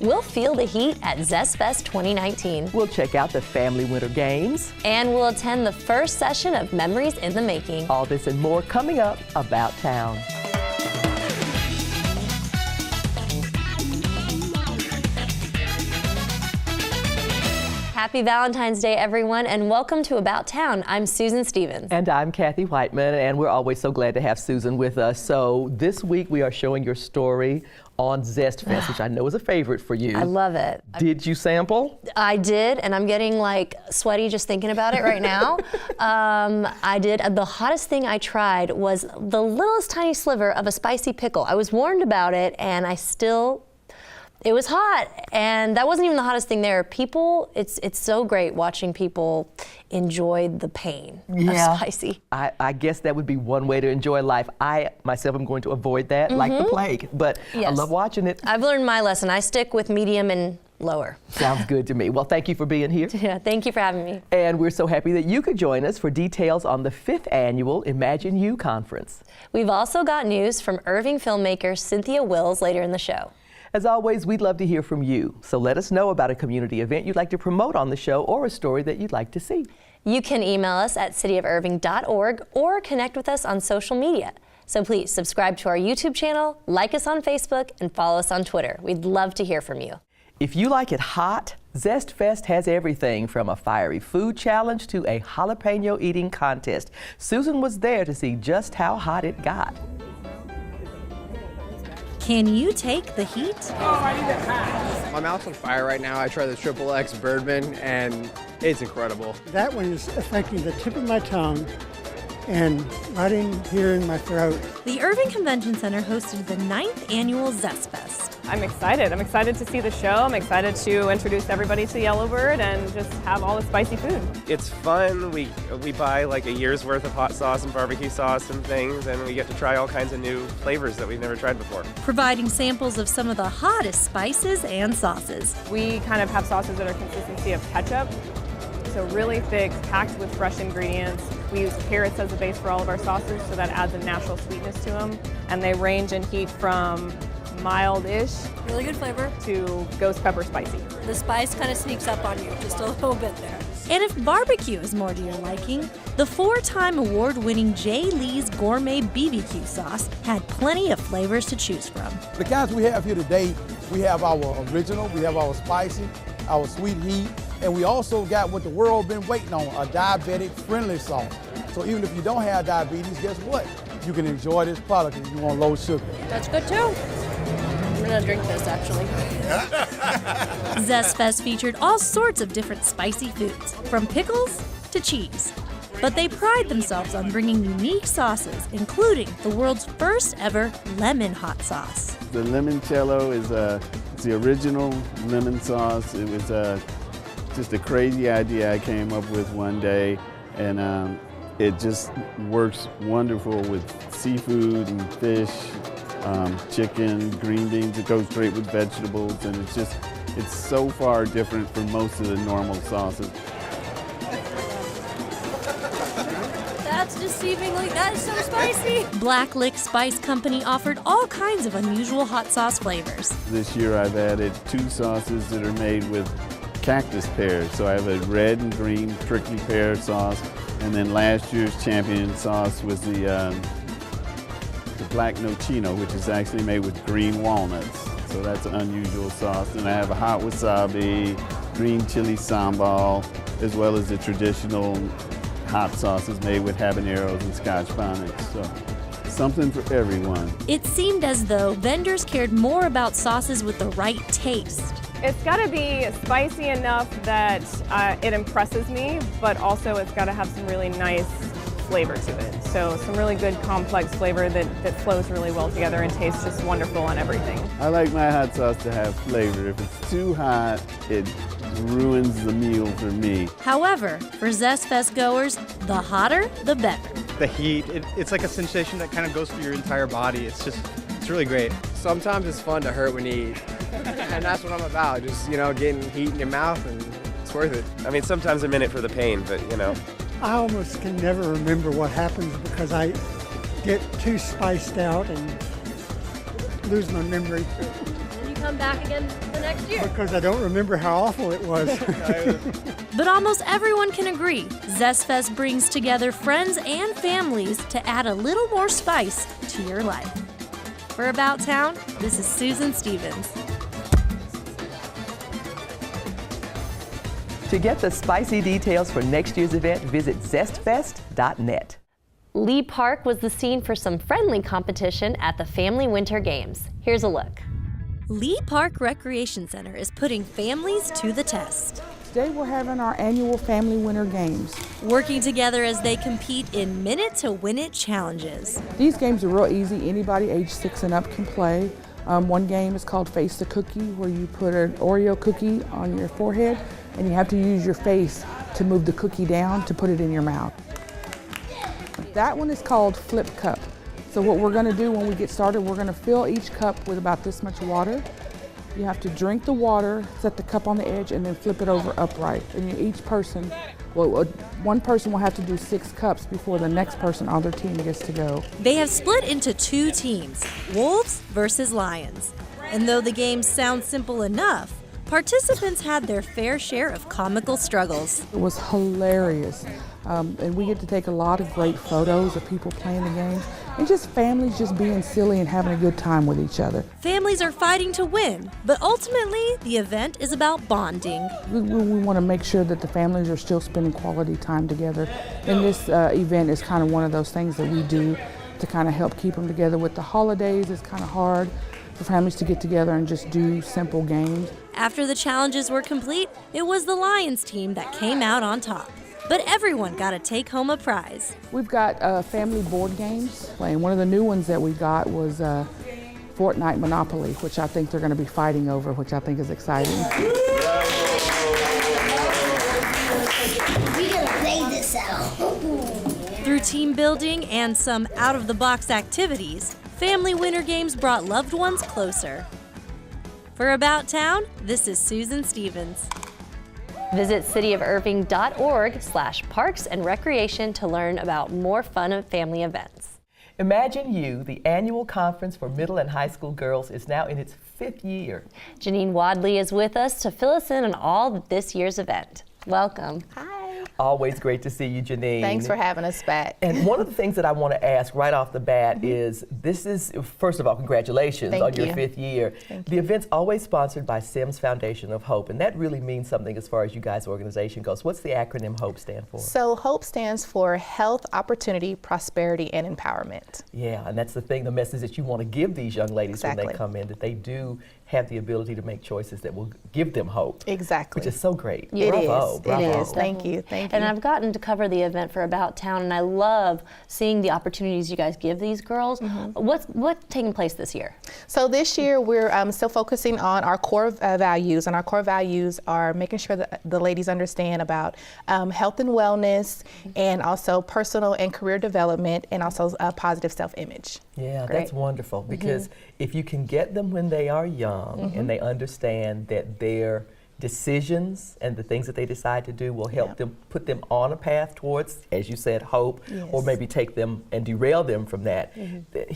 We'll feel the heat at Zest Fest 2019. We'll check out the family winter games. And we'll attend the first session of Memories in the Making. All this and more coming up About Town. Happy Valentine's Day, everyone, and welcome to About Town. I'm Susan Stevens. And I'm Kathy Whiteman, and we're always so glad to have Susan with us. So this week we are showing your story on Zest Fest, which I know is a favorite for you. I love it. Did you sample? I did, and I'm getting like sweaty just thinking about it right now. I did. The hottest thing I tried was the littlest tiny sliver of a spicy pickle. I was warned about it, and it was hot, and that wasn't even the hottest thing there. People, it's so great watching people enjoy the pain of spicy. I guess that would be one way to enjoy life. I myself am going to avoid that like the plague, but I love watching it. I've learned my lesson. I stick with medium and lower. Sounds good to me. Well, thank you for being here. Yeah, thank you for having me. And we're so happy that you could join us for details on the 5th annual Imagine You conference. We've also got news from Irving filmmaker Cynthia Wills later in the show. As always, we'd love to hear from you. So let us know about a community event you'd like to promote on the show or a story that you'd like to see. You can email us at cityofirving.org or connect with us on social media. So please subscribe to our YouTube channel, like us on Facebook, and follow us on Twitter. We'd love to hear from you. If you like it hot, Zest Fest has everything from a fiery food challenge to a jalapeno eating contest. Susan was there to see just how hot it got. Can you take the heat? My mouth's on fire right now. I tried the XXX bourbon and it's incredible. That one is affecting the tip of my tongue and right in here in my throat. The Irving Convention Center hosted the 9th annual Zest Fest. I'm excited. I'm excited to see the show. I'm excited to introduce everybody to Yellowbird and just have all the spicy food. It's fun. We buy like a year's worth of hot sauce and barbecue sauce and things, and we get to try all kinds of new flavors that we've never tried before. Providing samples of some of the hottest spices and sauces. We kind of have sauces that are consistency of ketchup. So really thick, packed with fresh ingredients. We use carrots as a base for all of our sauces, so that adds a natural sweetness to them. And they range in heat from mild-ish, really good flavor, to ghost pepper spicy. The spice kind of sneaks up on you just a little bit there. And if barbecue is more to your liking, the 4-time award-winning J. Lee's Gourmet BBQ sauce had plenty of flavors to choose from. The kinds we have here today, we have our original, we have our spicy, our sweet heat, and we also got what the world been waiting on, a diabetic-friendly sauce. So even if you don't have diabetes, guess what? You can enjoy this product if you want low sugar. That's good too. I'm gonna drink this actually. Zest Fest featured all sorts of different spicy foods, from pickles to cheese. But they pride themselves on bringing unique sauces, including the world's first ever lemon hot sauce. The limoncello is it's the original lemon sauce. It was just a crazy idea I came up with one day, and it just works wonderful with seafood and fish, chicken, green beans. It goes great with vegetables, and it's so far different from most of the normal sauces. That's deceivingly, that is so spicy. Black Lick Spice Company offered all kinds of unusual hot sauce flavors. This year I've added 2 sauces that are made with cactus pears. So I have a red and green prickly pear sauce, and then last year's champion sauce was the black nocino, which is actually made with green walnuts. So that's an unusual sauce. And I have a hot wasabi, green chili sambal, as well as the traditional hot sauces made with habaneros and scotch bonnets. So something for everyone. It seemed as though vendors cared more about sauces with the right taste. It's got to be spicy enough that it impresses me, but also it's got to have some really nice flavor to it. So some really good complex flavor that flows really well together and tastes just wonderful on everything. I like my hot sauce to have flavor. If it's too hot, it ruins the meal for me. However, for Zest Fest goers, the hotter, the better. The heat, it's like a sensation that kind of goes through your entire body. It's really great. Sometimes it's fun to hurt when you eat, and that's what I'm about. Just, getting heat in your mouth, and it's worth it. I mean, sometimes I'm in it for the pain, but I almost can never remember what happens because I get too spiced out and lose my memory. Will you come back again? the next year. Because I don't remember how awful it was. But almost everyone can agree, Zest Fest brings together friends and families to add a little more spice to your life. For About Town, this is Susan Stevens. To get the spicy details for next year's event, visit zestfest.net. Lee Park was the scene for some friendly competition at the Family Winter Games. Here's a look. Lee Park Recreation Center is putting families to the test. Today we're having our annual Family Winter Games. Working together as they compete in minute-to-win-it challenges. These games are real easy. Anybody age 6 and up can play. One game is called Face the Cookie, where you put an Oreo cookie on your forehead and you have to use your face to move the cookie down to put it in your mouth. That one is called Flip Cup. So what we're gonna do when we get started, we're gonna fill each cup with about this much water. You have to drink the water, set the cup on the edge, and then flip it over upright. And each person, one person will have to do 6 cups before the next person on their team gets to go. They have split into 2 teams, wolves versus lions. And though the games sound simple enough, participants had their fair share of comical struggles. It was hilarious. And we get to take a lot of great photos of people playing the games and just families just being silly and having a good time with each other. Families are fighting to win, but ultimately the event is about bonding. We want to make sure that the families are still spending quality time together. And this event is kind of one of those things that we do to kind of help keep them together. With the holidays, it's kind of hard for families to get together and just do simple games. After the challenges were complete, it was the Lions team that came out on top. But everyone got to take home a prize. We've got family board games. And one of the new ones that we got was Fortnite Monopoly, which I think they're going to be fighting over, which I think is exciting. We're going to play this out. Through team building and some out-of-the-box activities, Family Winter Games brought loved ones closer. For About Town, this is Susan Stevens. Visit cityofirving.org/parks and recreation to learn about more fun family events. Imagine You, the annual conference for middle and high school girls, is now in its 5th year. Janine Wadley is with us to fill us in on all of this year's event. Welcome. Hi. Always great to see you, Janine. Thanks for having us back. And one of the things that I want to ask right off the bat is, first of all, congratulations on your 5th year. The event's always sponsored by Sims Foundation of Hope, and that really means something as far as you guys' organization goes. What's the acronym HOPE stand for? So HOPE stands for Health, Opportunity, Prosperity, and Empowerment. Yeah, and that's the thing, the message that you want to give these young ladies when they come in, that they do have the ability to make choices that will give them hope. Exactly. Which is so great. It Bravo, is. bravo. It is. Thank you. Thank you. And I've gotten to cover the event for About Town, and I love seeing the opportunities you guys give these girls. What's taking place this year? So this year we're still focusing on our core values, and our core values are making sure that the ladies understand about health and wellness, and also personal and career development, and also positive self-image. Yeah, that's wonderful, because if you can get them when they are young and they understand that their decisions and the things that they decide to do will help them, put them on a path towards, as you said, hope, or maybe take them and derail them from that,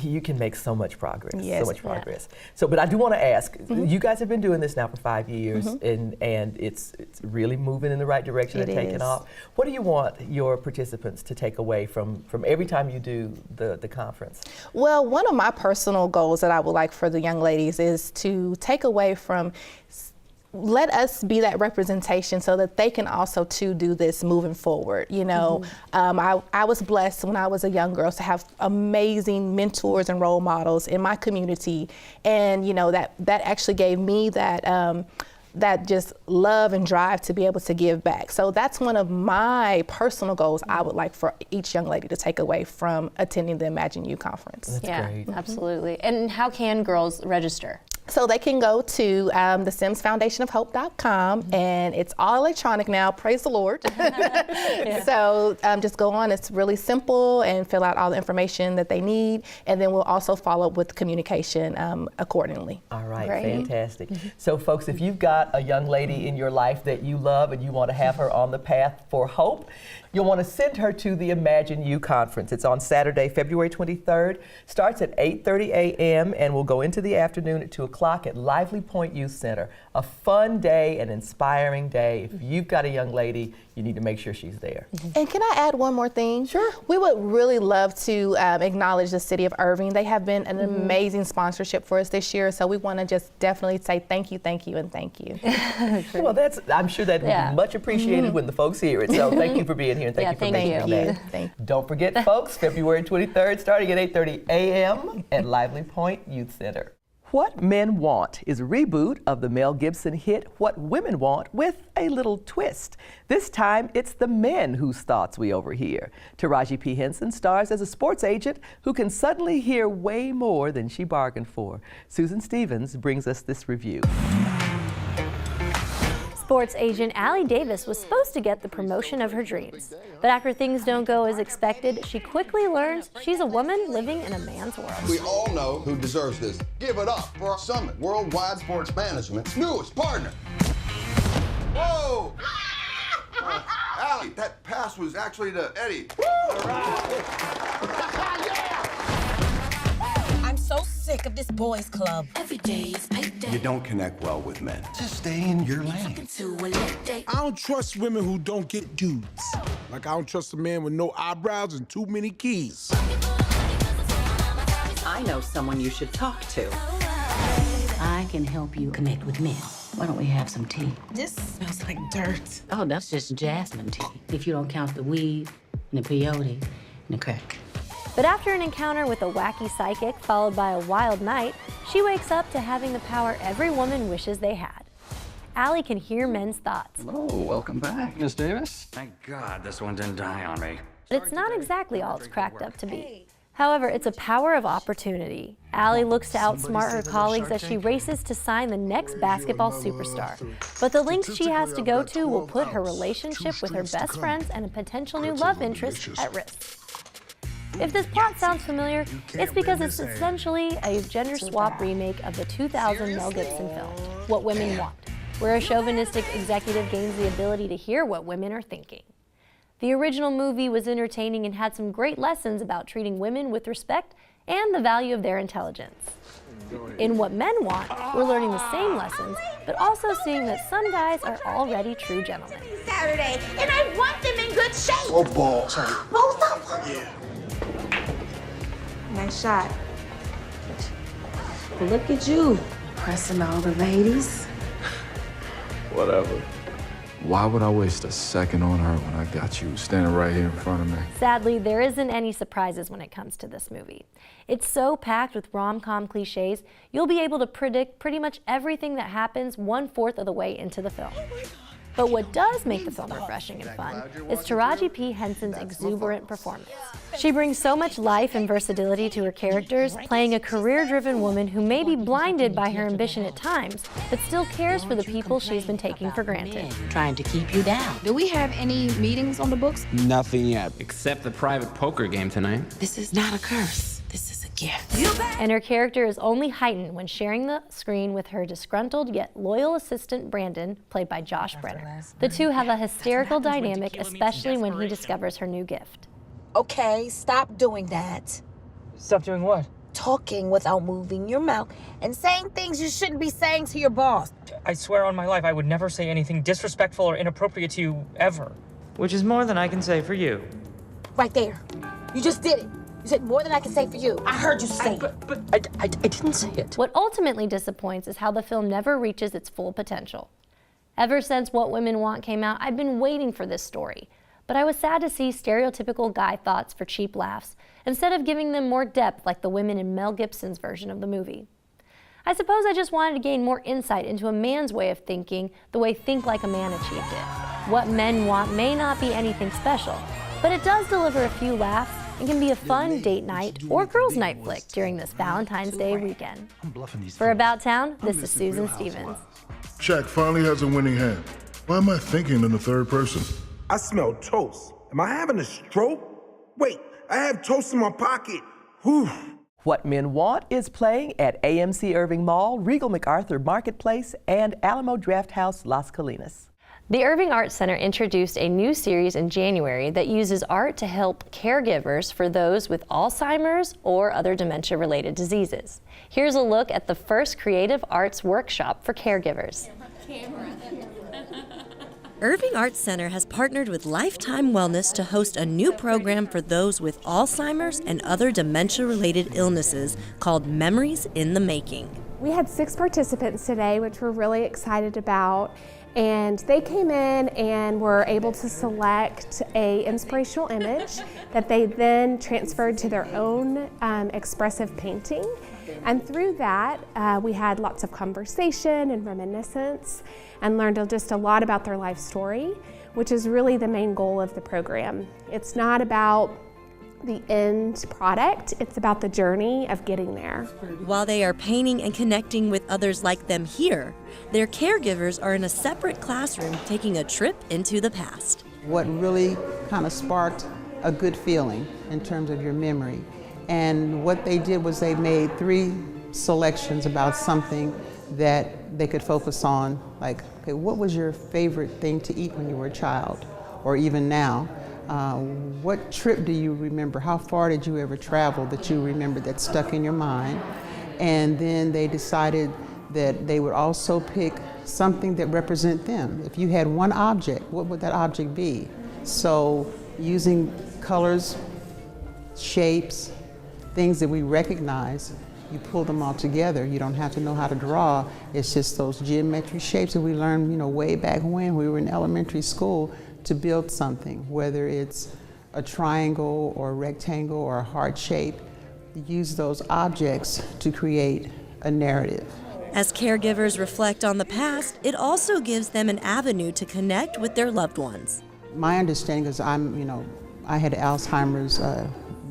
you can make so much progress, so much progress. So, but I do want to ask, you guys have been doing this now for 5 years, and it's really moving in the right direction and taking off. What do you want your participants to take away from every time you do the conference? Well, one of my personal goals that I would like for the young ladies is to take away from, let us be that representation so that they can also too do this moving forward. You know, I was blessed when I was a young girl to have amazing mentors and role models in my community, and you know that actually gave me that that just love and drive to be able to give back. So that's one of my personal goals I would like for each young lady to take away from attending the Imagine You conference. That's great. Absolutely. And how can girls register? So they can go to the SimsFoundationOfHope.com, and it's all electronic now, praise the Lord. So just go on, it's really simple, and fill out all the information that they need, and then we'll also follow up with communication accordingly. All right, fantastic. So folks, if you've got a young lady in your life that you love and you want to have her on the path for hope, you'll want to send her to the Imagine You conference. It's on Saturday, February 23rd. Starts at 8:30 a.m. and will go into the afternoon at 2 o'clock. o'clock at Lively Point Youth Center. A fun day, an inspiring day. If you've got a young lady, you need to make sure she's there. And can I add one more thing? Sure. We would really love to acknowledge the city of Irving. They have been an amazing sponsorship for us this year, so we want to just definitely say thank you, and thank you. Well, I'm sure that will be much appreciated when the folks hear it. So thank you for being here, and thank you for making that. Thank you. Don't forget, folks, February 23rd, starting at 8:30 a.m. at Lively Point Youth Center. What Men Want is a reboot of the Mel Gibson hit What Women Want with a little twist. This time, it's the men whose thoughts we overhear. Taraji P. Henson stars as a sports agent who can suddenly hear way more than she bargained for. Susan Stevens brings us this review. Sports agent Allie Davis was supposed to get the promotion of her dreams. But after things don't go as expected, she quickly learns she's a woman living in a man's world. We all know who deserves this. Give it up for our Summit, Worldwide Sports Management's newest partner. Whoa! Allie, that pass was actually to Eddie. All right. I'm so sick of this boys club. Every day is payday. You don't connect well with men. Just stay in your lane. I don't trust women who don't get dudes. Like I don't trust a man with no eyebrows and too many keys. I know someone you should talk to. I can help you connect with men. Why don't we have some tea? This smells like dirt. Oh, that's just jasmine tea. If you don't count the weed and the peyote and the crack. But after an encounter with a wacky psychic followed by a wild night, she wakes up to having the power every woman wishes they had. Allie can hear men's thoughts. Hello, welcome back, Miss Davis. Thank God this one didn't die on me. But it's not exactly all it's cracked up to be. However, it's a power of opportunity. Allie looks to outsmart her colleagues as she races to sign the next basketball superstar. But the lengths she has to go to will put her relationship with her best friends and a potential new love interest at risk. If this plot sounds familiar, it's because it's essentially a gender swap remake of the 2000 Mel Gibson film, What Women Want, where a chauvinistic executive gains the ability to hear what women are thinking. The original movie was entertaining and had some great lessons about treating women with respect and the value of their intelligence. In What Men Want, we're learning the same lessons, but also seeing that some guys are already true gentlemen. Saturday, and I want them in good shape. Oh, balls. Both of them. Yeah. Nice shot. Look at you, impressing all the ladies. Whatever. Why would I waste a second on her when I got you standing right here in front of me? Sadly, there isn't any surprises when it comes to this movie. It's so packed with rom-com cliches, you'll be able to predict pretty much everything that happens 1/4 of the way into the film. But what does make the film refreshing and fun is Taraji P. Henson's exuberant performance. She brings so much life and versatility to her characters, playing a career-driven woman who may be blinded by her ambition at times, but still cares for the people she's been taking for granted. Trying to keep you down. Do we have any meetings on the books? Nothing yet. Except the private poker game tonight. This is not a curse. This is a gift. And her character is only heightened when sharing the screen with her disgruntled yet loyal assistant Brandon, played by Josh Brenner. The two have a hysterical dynamic, especially when he discovers her new gift. Okay, stop doing that. Stop doing what? Talking without moving your mouth and saying things you shouldn't be saying to your boss. I swear on my life I would never say anything disrespectful or inappropriate to you, ever. Which is more than I can say for you. Right there. You just did it. You said more than I can say for you. I heard you say it. But I didn't say it. What ultimately disappoints is how the film never reaches its full potential. Ever since What Women Want came out, I've been waiting for this story. But I was sad to see stereotypical guy thoughts for cheap laughs, instead of giving them more depth like the women in Mel Gibson's version of the movie. I suppose I just wanted to gain more insight into a man's way of thinking, the way Think Like a Man achieved it. What Men Want may not be anything special, but it does deliver a few laughs and can be a fun date night or girls' night flick during this Valentine's Day weekend. For About Town, this is Susan Stevens. Shaq finally has a winning hand. Why am I thinking in the third person? I smell toast. Am I having a stroke? Wait, I have toast in my pocket. Whew. What Men Want is playing at AMC Irving Mall, Regal MacArthur Marketplace, and Alamo Drafthouse Las Colinas. The Irving Arts Center introduced a new series in January that uses art to help caregivers for those with Alzheimer's or other dementia-related diseases. Here's a look at the first creative arts workshop for caregivers. Irving Arts Center has partnered with Lifetime Wellness to host a new program for those with Alzheimer's and other dementia-related illnesses called Memories in the Making. We had 6 participants today, which we're really excited about. And they came in and were able to select an inspirational image that they then transferred to their own expressive painting. And through that, we had lots of conversation and reminiscence and learned just a lot about their life story, which is really the main goal of the program. It's not about the end product, it's about the journey of getting there. While they are painting and connecting with others like them here, their caregivers are in a separate classroom taking a trip into the past. What really kind of sparked a good feeling in terms of your memory. And what they did was they made 3 selections about something that they could focus on, like, okay, what was your favorite thing to eat when you were a child, or even now? What trip do you remember? How far did you ever travel that you remember that stuck in your mind? And then they decided that they would also pick something that represent them. If you had one object, what would that object be? So using colors, shapes, things that we recognize, you pull them all together. You don't have to know how to draw. It's just those geometric shapes that we learned, way back when we were in elementary school, to build something, whether it's a triangle or a rectangle or a heart shape. Use those objects to create a narrative. As caregivers reflect on the past, it also gives them an avenue to connect with their loved ones. My understanding is I had Alzheimer's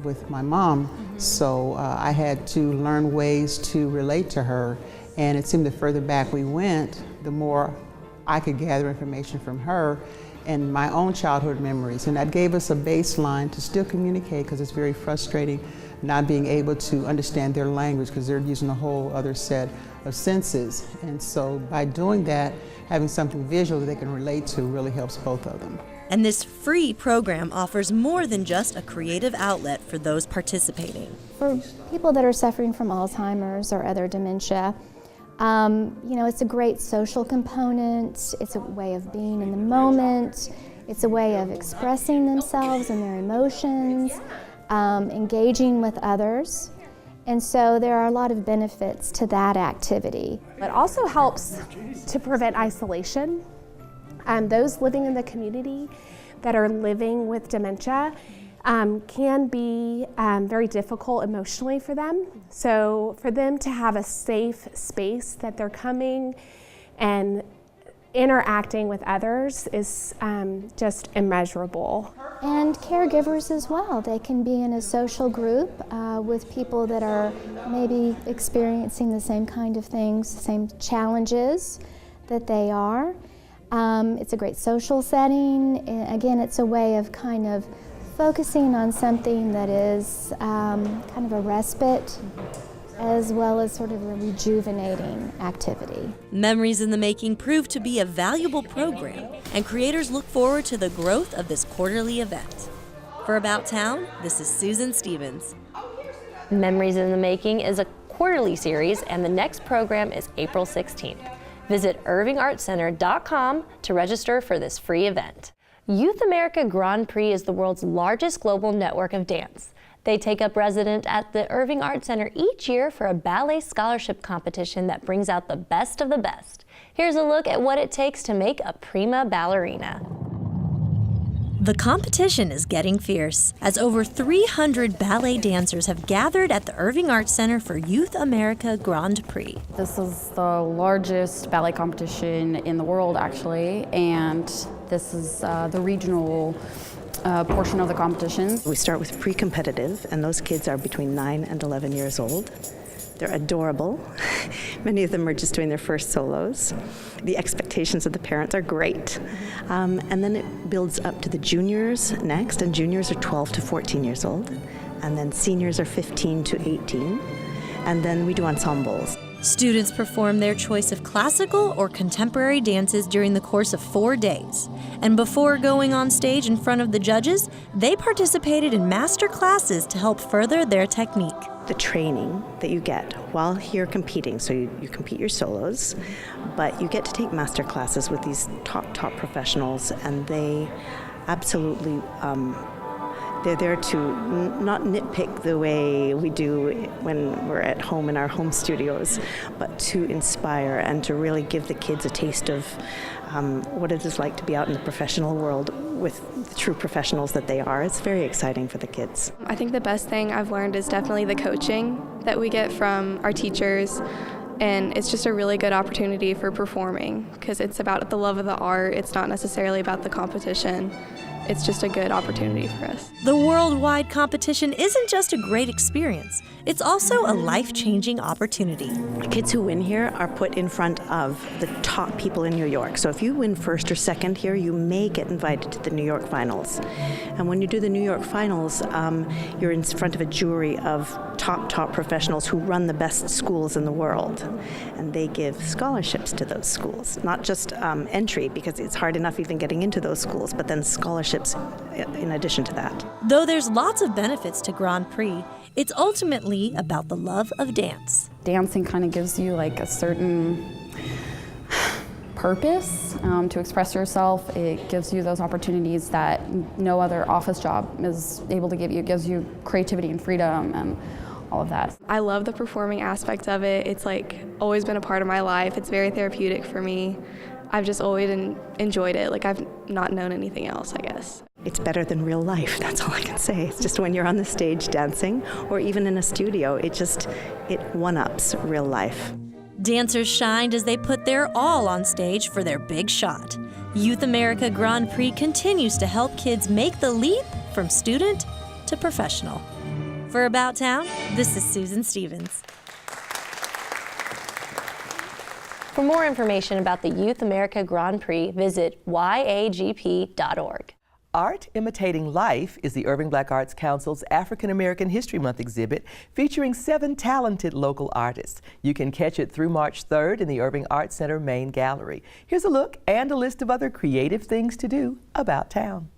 with my mom, so I had to learn ways to relate to her, and it seemed the further back we went, the more I could gather information from her and my own childhood memories, and that gave us a baseline to still communicate, because it's very frustrating not being able to understand their language because they're using a whole other set of senses. And so by doing that, having something visual that they can relate to really helps both of them. And this free program offers more than just a creative outlet for those participating. For people that are suffering from Alzheimer's or other dementia, it's a great social component. It's a way of being in the moment. It's a way of expressing themselves and their emotions, engaging with others. And so there are a lot of benefits to that activity. It also helps to prevent isolation. Those living in the community that are living with dementia can be very difficult emotionally for them. So for them to have a safe space that they're coming and interacting with others is just immeasurable. And caregivers as well. They can be in a social group with people that are maybe experiencing the same kind of things, the same challenges that they are. It's a great social setting. Again, it's a way of kind of focusing on something that is kind of a respite as well as sort of a rejuvenating activity. Memories in the Making proved to be a valuable program, and creators look forward to the growth of this quarterly event. For About Town, this is Susan Stevens. Memories in the Making is a quarterly series, and the next program is April 16th. Visit irvingartscenter.com to register for this free event. Youth America Grand Prix is the world's largest global network of dance. They take up residence at the Irving Arts Center each year for a ballet scholarship competition that brings out the best of the best. Here's a look at what it takes to make a prima ballerina. The competition is getting fierce, as over 300 ballet dancers have gathered at the Irving Arts Center for Youth America Grand Prix. This is the largest ballet competition in the world, actually, and this is the regional portion of the competition. We start with pre-competitive, and those kids are between 9 and 11 years old. They're adorable. Many of them are just doing their first solos. The expectations of the parents are great. And then it builds up to the juniors next, and juniors are 12 to 14 years old. And then seniors are 15 to 18. And then we do ensembles. Students perform their choice of classical or contemporary dances during the course of 4 days. And before going on stage in front of the judges, they participated in master classes to help further their technique. The training that you get while you're competing, so you compete your solos, but you get to take master classes with these top professionals, and they absolutely they're there to not nitpick the way we do when we're at home in our home studios, but to inspire and to really give the kids a taste of what it is like to be out in the professional world with the true professionals that they are. It's very exciting for the kids. I think the best thing I've learned is definitely the coaching that we get from our teachers. And it's just a really good opportunity for performing because it's about the love of the art. It's not necessarily about the competition. It's just a good opportunity for us. The worldwide competition isn't just a great experience, it's also a life-changing opportunity. Kids who win here are put in front of the top people in New York. So if you win first or second here, you may get invited to the New York finals. And when you do the New York finals, you're in front of a jury of top professionals who run the best schools in the world. And they give scholarships to those schools, not just entry, because it's hard enough even getting into those schools, but then scholarships in addition to that. Though there's lots of benefits to Grand Prix, it's ultimately about the love of dance. Dancing kind of gives you like a certain purpose to express yourself. It gives you those opportunities that no other office job is able to give you. It gives you creativity and freedom and all of that. I love the performing aspect of it. It's like always been a part of my life. It's very therapeutic for me. I've just always enjoyed it. Like I've not known anything else, I guess. It's better than real life, that's all I can say. It's just when you're on the stage dancing or even in a studio, it one-ups real life. Dancers shined as they put their all on stage for their big shot. Youth America Grand Prix continues to help kids make the leap from student to professional. For About Town, this is Susan Stevens. For more information about the Youth America Grand Prix, visit yagp.org. Art Imitating Life is the Irving Black Arts Council's African American History Month exhibit featuring 7 talented local artists. You can catch it through March 3rd in the Irving Arts Center main gallery. Here's a look and a list of other creative things to do about town.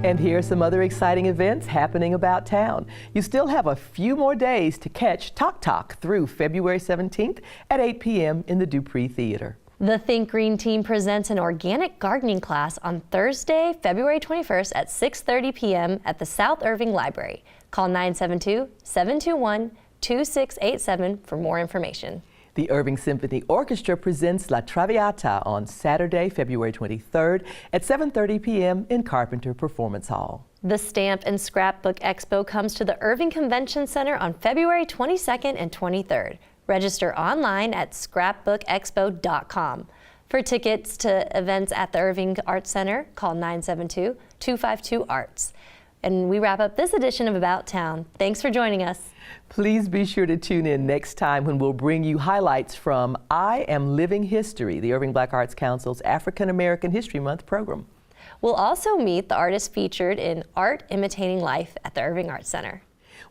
And here are some other exciting events happening about town. You still have a few more days to catch Talk Talk through February 17th at 8 p.m. in the Prix Theater. The Think Green team presents an organic gardening class on Thursday, February 21st at 6:30 p.m. at the South Irving Library. Call 972-721-2687 for more information. The Irving Symphony Orchestra presents La Traviata on Saturday, February 23rd at 7:30 p.m. in Carpenter Performance Hall. The Stamp and Scrapbook Expo comes to the Irving Convention Center on February 22nd and 23rd. Register online at scrapbookexpo.com. For tickets to events at the Irving Arts Center, call 972-252-ARTS. And we wrap up this edition of About Town. Thanks for joining us. Please be sure to tune in next time when we'll bring you highlights from I Am Living History, the Irving Black Arts Council's African American History Month program. We'll also meet the artists featured in Art Imitating Life at the Irving Arts Center.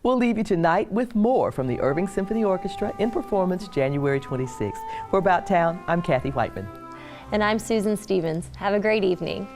We'll leave you tonight with more from the Irving Symphony Orchestra in performance January 26th. For About Town, I'm Kathy Whiteman. And I'm Susan Stevens. Have a great evening.